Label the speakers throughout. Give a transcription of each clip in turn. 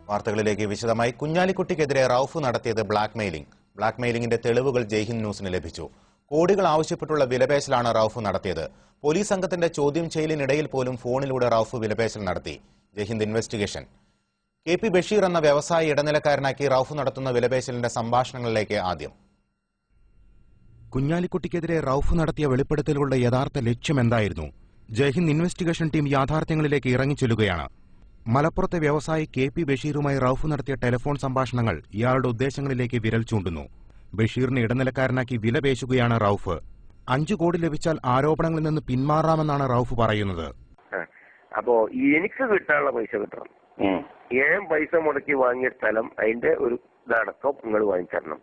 Speaker 1: വാർത്തകളിലേക്ക് വിശദമായി. കുഞ്ഞാലിക്കുട്ടിക്കെതിരെ റൌഫ് നടത്തിയത് ബ്ലാക്ക്മെയിലിംഗിന്റെ തെളിവുകൾ ജയ്ഹിന്ദ് ന്യൂസിന് ലഭിച്ചു. കോടികൾ ആവശ്യപ്പെട്ടുള്ള വിലപേശലാണ് റൌഫ് നടത്തിയത്. പോലീസ് സംഘത്തിന്റെ ചോദ്യം ചെയ്യലിനിടയിൽ പോലും ഫോണിലൂടെ റൌഫ് വിലപേശൽ നടത്തി. Jaihind investigation. K P Basheer എന്ന വ്യവസായി ഇടനിലക്കാരനാക്കി റൌഫ് നടത്തുന്ന വിലപേശലിന്റെ സംഭാഷണങ്ങളിലേക്ക് ആദ്യം. കുഞ്ഞാലിക്കുട്ടിക്കെതിരെ റൌഫ് നടത്തിയ വെളിപ്പെടുത്തലുകളുടെ യഥാർത്ഥ ലക്ഷ്യമെന്തായിരുന്നു? ജയ്ഹിന്ദ് ഇൻവെസ്റ്റിഗേഷൻ ടീം യാഥാർത്ഥ്യങ്ങളിലേക്ക് ഇറങ്ങിച്ചെല്ലുകയാണ്. മലപ്പുറത്തെ വ്യവസായി കെ പി ബഷീറുമായി റൌഫ് നടത്തിയ ടെലിഫോൺ സംഭാഷണങ്ങൾ ഇയാളുടെ ഉദ്ദേശങ്ങളിലേക്ക് വിരൽ ചൂണ്ടുന്നു. ബഷീറിനെ ഇടനിലക്കാരനാക്കി വിലപേശുകയാണ് റൌഫ്. 5 കോടി ലഭിച്ചാൽ ആരോപണങ്ങളിൽ നിന്ന് പിന്മാറാമെന്നാണ് റൌഫ് പറയുന്നത്.
Speaker 2: അപ്പോ എനിക്ക് കിട്ടാനുള്ള പൈസ കിട്ടണം. ഞാൻ പൈസ മുടക്കി വാങ്ങിയ സ്ഥലം അതിന്റെ ഒരു ഇതടക്കം നിങ്ങൾ വാങ്ങിത്തരണം.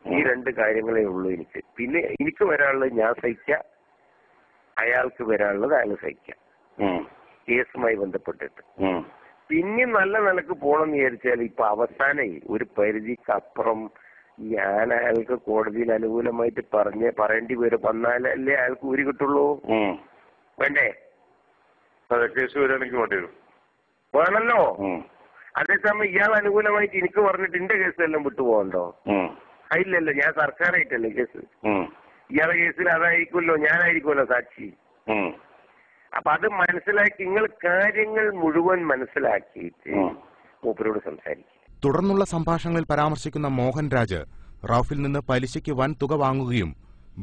Speaker 2: ഈ 2 കാര്യങ്ങളേ ഉള്ളൂ എനിക്ക്. പിന്നെ എനിക്ക് വരാനുള്ളത് ഞാൻ സഹിക്കാം, അയാൾക്ക് വരാനുള്ളത് അയാൾ സഹിക്കാം. കേസുമായി ബന്ധപ്പെട്ടിട്ട് പിന്നെ നല്ല നിലക്ക് പോകണമെന്ന് വിചാരിച്ചാൽ ഇപ്പൊ അവസാനം ഒരു പരിധിക്കപ്പുറം ഞാൻ അയാൾക്ക് കോടതിയിൽ അനുകൂലമായിട്ട് പറയേണ്ടി വരും. വന്നാലല്ലേ അയാൾക്ക് ഊരി കിട്ടുള്ളൂ. വേണ്ടേ?
Speaker 3: കേസ് വരികയാണെങ്കിൽ വേണ്ടി വരും.
Speaker 2: വേണല്ലോ. അതേസമയം ഇയാൾ അനുകൂലമായിട്ട് എനിക്ക് പറഞ്ഞിട്ട് എന്റെ കേസെല്ലാം വിട്ടുപോകണ്ടോ? അതില്ലല്ലോ, ഞാൻ സർക്കാരായിട്ടല്ലേ കേസ്. ഇയാളെ കേസിൽ അതായിരിക്കുമല്ലോ, ഞാനായിരിക്കുമല്ലോ സാക്ഷി. അപ്പൊ അത് മനസ്സിലാക്കി നിങ്ങൾ കാര്യങ്ങൾ മുഴുവൻ മനസ്സിലാക്കിയിട്ട് മൂപ്പരോട് സംസാരിക്കും.
Speaker 1: തുടർന്നുള്ള സംഭാഷണങ്ങളിൽ പരാമർശിക്കുന്ന മോഹൻരാജ് റൌഫിൽ നിന്ന് പലിശയ്ക്ക് വൻ തുക വാങ്ങുകയും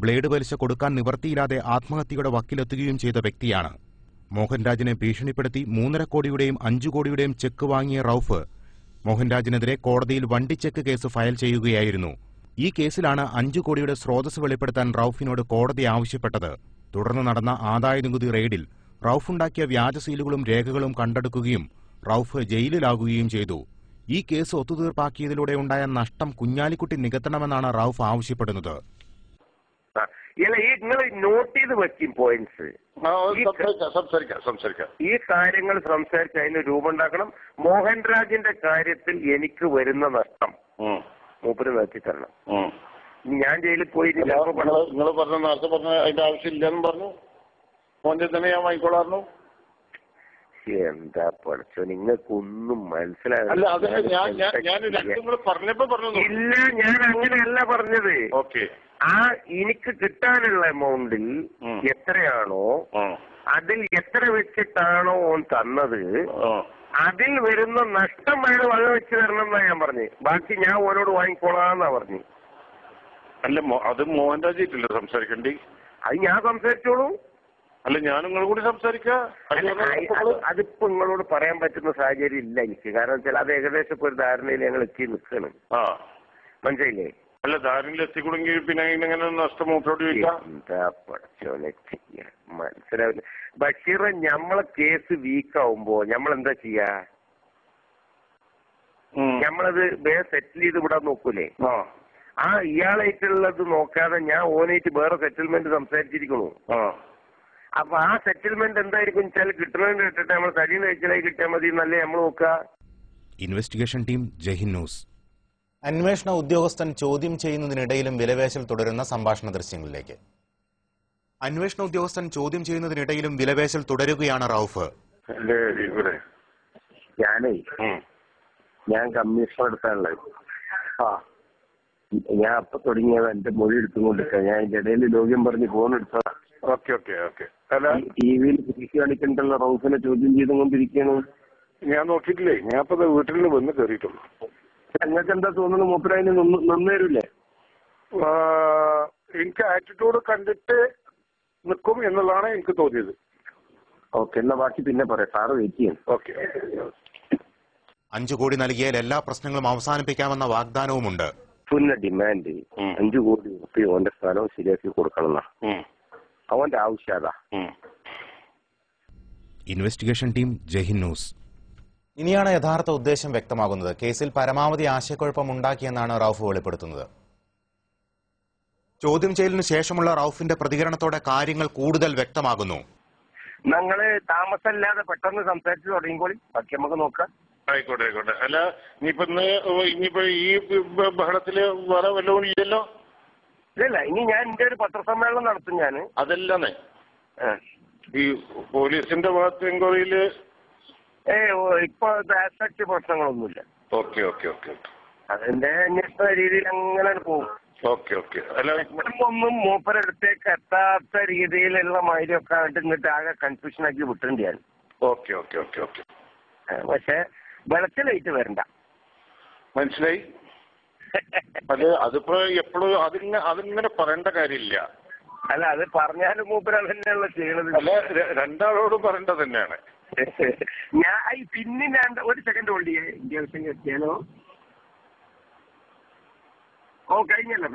Speaker 1: ബ്ലേഡ് പലിശ കൊടുക്കാൻ നിവർത്തിയില്ലാതെ ആത്മഹത്യയുടെ വക്കിലെത്തുകയും ചെയ്ത വ്യക്തിയാണ്. മോഹൻരാജിനെ ഭീഷണിപ്പെടുത്തി 3.5 കോടിയുടെയും 5 കോടിയുടെയും ചെക്ക് വാങ്ങിയ റൌഫ് മോഹൻരാജിനെതിരെ കോടതിയിൽ വണ്ടിച്ചെക്ക് കേസ് ഫയൽ ചെയ്യുകയായിരുന്നു. ഈ കേസിലാണ് 5 കോടിയുടെ സ്രോതസ് വെളിപ്പെടുത്താൻ റൌഫിനോട് കോടതി ആവശ്യപ്പെട്ടത്. തുടർന്ന് നടന്ന ആദായനികുതി റെയ്ഡിൽ റൌഫുണ്ടാക്കിയ വ്യാജ സീലുകളും രേഖകളും കണ്ടെടുക്കുകയും റൌഫ് ജയിലിലാകുകയും ചെയ്തു. ഈ കേസ് ഒത്തുതീർപ്പാക്കിയതിലൂടെ ഉണ്ടായ നഷ്ടം കുഞ്ഞാലിക്കുട്ടി നികത്തണമെന്നാണ് റൌഫ് ആവശ്യപ്പെടുന്നത്.
Speaker 2: നിങ്ങൾ നോട്ട് ചെയ്ത് വെക്കും പോയിന്റ്സ്. ഈ കാര്യങ്ങൾ സംസാരിച്ച് അതിന് രൂപം ഉണ്ടാക്കണം. മോഹൻരാജിന്റെ കാര്യത്തിൽ എനിക്ക് വരുന്ന നഷ്ടം മൂപ്പര് നിർത്തി തരണം. ഞാൻ ജയിലിൽ പോയി
Speaker 3: നിങ്ങൾ പറഞ്ഞ നേരത്തെ പറഞ്ഞ അതിന്റെ ആവശ്യമില്ലെന്നും പറഞ്ഞു. മോന്റെ തന്നെ ഞാൻ വാങ്ങിക്കോളായിരുന്നു.
Speaker 2: എന്താ പഠിച്ചോ, നിങ്ങൾക്കൊന്നും മനസ്സിലാകില്ല. ഇല്ല, ഞാൻ അങ്ങനെയല്ല പറഞ്ഞത്. എനിക്ക് കിട്ടാനുള്ള എമൗണ്ടിൽ എത്രയാണോ അതിൽ എത്ര വെച്ചിട്ടാണോ ഓൻ തന്നത് അതിൽ വരുന്ന നഷ്ടം അയാൾ വക വെച്ച് തരണം എന്നാ ഞാൻ പറഞ്ഞു. ബാക്കി ഞാൻ ഓരോട് വാങ്ങിക്കോളാന്നാ പറഞ്ഞു.
Speaker 3: അല്ല, അത് മോഹൻരാജിട്ടില്ല സംസാരിക്കണ്ടി.
Speaker 2: അത് ഞാൻ സംസാരിച്ചോളൂ.
Speaker 3: അല്ല, ഞാൻ നിങ്ങളും കൂടി സംസാരിക്കാം.
Speaker 2: അതിപ്പോ നിങ്ങളോട് പറയാൻ പറ്റുന്ന സാഹചര്യം ഇല്ല എനിക്ക്. കാരണം വെച്ചാൽ അത് ഏകദേശം ഇപ്പൊ ഒരു ധാരണയിൽ ഞങ്ങൾ എത്തി നിൽക്കണം. മനസ്സിലായില്ലേ?
Speaker 3: അല്ല, ധാരണയിൽ എത്തിക്കൂടെങ്കിൽ പിന്നെ ഇങ്ങനെ നഷ്ടം മൂപ്പരോട് ചോദിക്കാം.
Speaker 2: എന്താ പഠിച്ചോനെ ചെയ്യാ മനസ്സിലാവില്ല. ബഷീർ, നമ്മളെ കേസ് വീക്കാവുമ്പോ നമ്മളെന്താ ചെയ്യാ? നമ്മളത് വേറെ സെറ്റിൽ ചെയ്ത് വിടാൻ നോക്കൂലേ? ഇയാളായിട്ടുള്ളത് നോക്കാതെ ഞാൻ ഓനായിട്ട് വേറെ സെറ്റിൽമെന്റ് സംസാരിച്ചിരിക്കണു. അപ്പൊ ആ സെറ്റിൽമെന്റ് എന്തായിരിക്കും വെച്ചാൽ കിട്ടണമെന്ന് കിട്ടട്ടെ, നമ്മൾ തടിയിൽ വെച്ചാലായി കിട്ടിയാൽ മതി എന്നല്ലേ നമ്മൾ നോക്കുക.
Speaker 1: Investigation team, Jaihind news. അന്വേഷണ ഉദ്യോഗസ്ഥൻ ചോദ്യം ചെയ്യുന്നതിനിടയിലും വിലപേശൽ തുടരുന്ന സംഭാഷണ ദൃശ്യങ്ങളിലേക്ക്. അന്വേഷണ ഉദ്യോഗസ്ഥൻ ചോദ്യം ചെയ്യുന്നതിനിടയിലും വിലപേശൽ തുടരുകയാണ് റൌഫ്.
Speaker 2: ഞാൻ കമ്മീഷണർ എടുത്താണുള്ളത്. ഞാൻ അപ്പൊ തുടങ്ങിയത് എന്റെ മൊഴി എടുത്തുകൊണ്ടിരിക്കുക. ഞാൻ അതിന്റെ ഇടയിൽ ലോഗ്യം പറഞ്ഞ് ഫോൺ എടുത്തതാ. ടിവിയിൽ തിരിച്ചു കാണിക്കണ്ടല്ലോ, റൌഫിനെ ചോദ്യം ചെയ്തുകൊണ്ടിരിക്കുകയാണ്.
Speaker 3: ഞാൻ നോക്കിയിട്ടില്ലേ, ഞാൻ അപ്പൊ വീട്ടിൽ വന്ന് കയറിയിട്ടുള്ളൂ.
Speaker 2: നിങ്ങൾക്ക് എന്താ തോന്നുന്നു, മൂപ്പരതിന് നിന്നേരൂലേ?
Speaker 3: എനിക്ക് ആറ്റിറ്റ്യൂഡ് കണ്ടിട്ട് നിൽക്കും എന്നുള്ളതാണ് എനിക്ക് തോന്നിയത്.
Speaker 2: ഓക്കെ, എന്നാ ബാക്കി പിന്നെ പറയാം. സാറ് വെയിറ്റ് ചെയ്യും.
Speaker 3: ഓക്കെ.
Speaker 1: 5 കോടി നൽകിയാൽ എല്ലാ പ്രശ്നങ്ങളും അവസാനിപ്പിക്കാമെന്ന വാഗ്ദാനവുമുണ്ട്.
Speaker 2: ഫുള്ള ഡിമാൻഡ് 5 കോടി റുപ്യ ഓന്റെ സ്ഥലം ശരിയാക്കി കൊടുക്കണം. അവന്റെ ആവശ്യം അതാ.
Speaker 1: Investigation team, Jaihind news. ഇനിയാണ് യഥാർത്ഥ ഉദ്ദേശം വ്യക്തമാകുന്നത്. കേസിൽ പരമാവധി ആശയക്കുഴപ്പം ഉണ്ടാക്കിയെന്നാണ് റൌഫ് വെളിപ്പെടുത്തുന്നത്. ചോദ്യം ചെയ്യലിനു ശേഷമുള്ള റൌഫിന്റെ പ്രതികരണത്തോടെ കാര്യങ്ങൾ കൂടുതൽ വ്യക്തമാകുന്നു.
Speaker 2: ഞങ്ങള് താമസമില്ലാതെ പെട്ടെന്ന് സംസാരിച്ചു തുടങ്ങിക്കോളി, ബാക്കി നമുക്ക് നോക്കാം.
Speaker 3: ആയിക്കോട്ടെ. അല്ല, ഇനിയിപ്പോ ഈ ബഹളത്തില് വേറെ വല്ലതും ഇല്ലല്ലോ?
Speaker 2: ഇല്ല, ഇനി ഞാൻ എന്റെ ഒരു പത്രസമ്മേളനം നടത്തും. ഞാൻ
Speaker 3: അതല്ലേ ഈ പോലീസിന്റെ ഭാഗത്ത് എൻക്വയറിയില്
Speaker 2: ഇപ്പൊ ആസ്പെക്ട് പ്രശ്നങ്ങളൊന്നുമില്ല.
Speaker 3: Okay okay okay okay.
Speaker 2: അതിന്റെ അന്വേഷണ രീതിയിൽ അങ്ങനെ പോകും.
Speaker 3: Okay okay. അല്ല
Speaker 2: ഒന്നും മൂപ്പരടുത്തേക്ക് എത്താത്ത രീതിയിലുള്ള മാതിരിയൊക്കെ ആയിട്ട് ഇങ്ങോട്ട് ആകെ കൺഫ്യൂഷൻ ആക്കി വിട്ടേണ്ടിയാണ്.
Speaker 3: Okay okay okay okay.
Speaker 2: പക്ഷെ വെളച്ചിലായിട്ട് വരണ്ട.
Speaker 3: മനസ്സിലായി. അതിപ്പോ എപ്പോഴും അതിങ്ങനെ പറയേണ്ട കാര്യമില്ല.
Speaker 2: അല്ല, അത് പറഞ്ഞാലും മൂപ്പര തന്നെയുള്ള ചെയ്യണത്.
Speaker 3: അല്ല, രണ്ടാളോടും പറയേണ്ടത് തന്നെയാണ്.
Speaker 2: ഞാൻ പിന്നെ ഒരു സെക്കൻഡ് ഹോൾഡ് ചെയ്യേ. ദിവസം എത്തിയാലോ? കഴിഞ്ഞല്ലോ.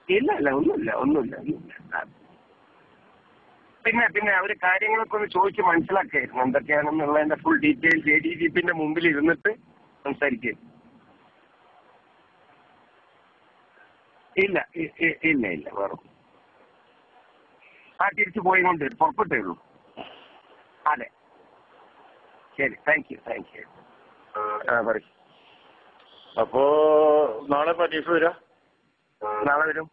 Speaker 2: ഇല്ല ഒന്നുമില്ല. പിന്നെ അവര് കാര്യങ്ങളൊക്കെ ഒന്ന് ചോദിച്ച് മനസ്സിലാക്കായിരുന്നു എന്തൊക്കെയാണെന്നുള്ളതിന്റെ ഫുൾ ഡീറ്റെയിൽസ് ADGPന്റെ മുമ്പിൽ ഇരുന്നിട്ട് സംസാരിക്കുക. ഇല്ല വേറെ തിരിച്ചു പോയിക്കൊണ്ട് പുറപ്പെട്ടേ ഉള്ളൂ. അതെ, ശരി, താങ്ക് യു. പറയും.
Speaker 3: അപ്പോ നാളെ പരീക്ഷ വരാം.
Speaker 2: നാളെ വരും.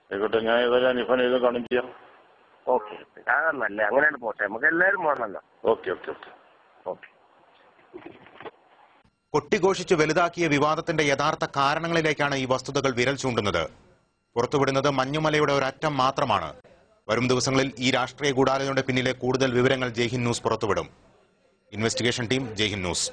Speaker 3: ആയിക്കോട്ടെ, ഞാൻ ഏതായാലും അനിഫാൻ ഇത് കാണും ചെയ്യാം.
Speaker 2: ഓക്കെ, അതല്ല അങ്ങനെയാണ് പോട്ടെ. നമുക്ക് എല്ലാവരും വേണമല്ലോ.
Speaker 3: Okay okay okay
Speaker 2: okay.
Speaker 1: കൊട്ടിഘോഷിച്ച് വലുതാക്കിയ വിവാദത്തിന്റെ യഥാർത്ഥ കാരണങ്ങളിലേക്കാണ് ഈ വസ്തുതകൾ വിരൽ ചൂണ്ടുന്നത്. പുറത്തുവിടുന്നത് മഞ്ഞുമലയുടെ ഒരറ്റം മാത്രമാണ്. വരും ദിവസങ്ങളിൽ ഈ രാഷ്ട്രീയ ഗൂഢാലോചനയുടെ പിന്നിലെ കൂടുതൽ വിവരങ്ങൾ ജയ്ഹിന്ദ് ന്യൂസ് പുറത്തുവിടും. Investigation team, Jaihind news.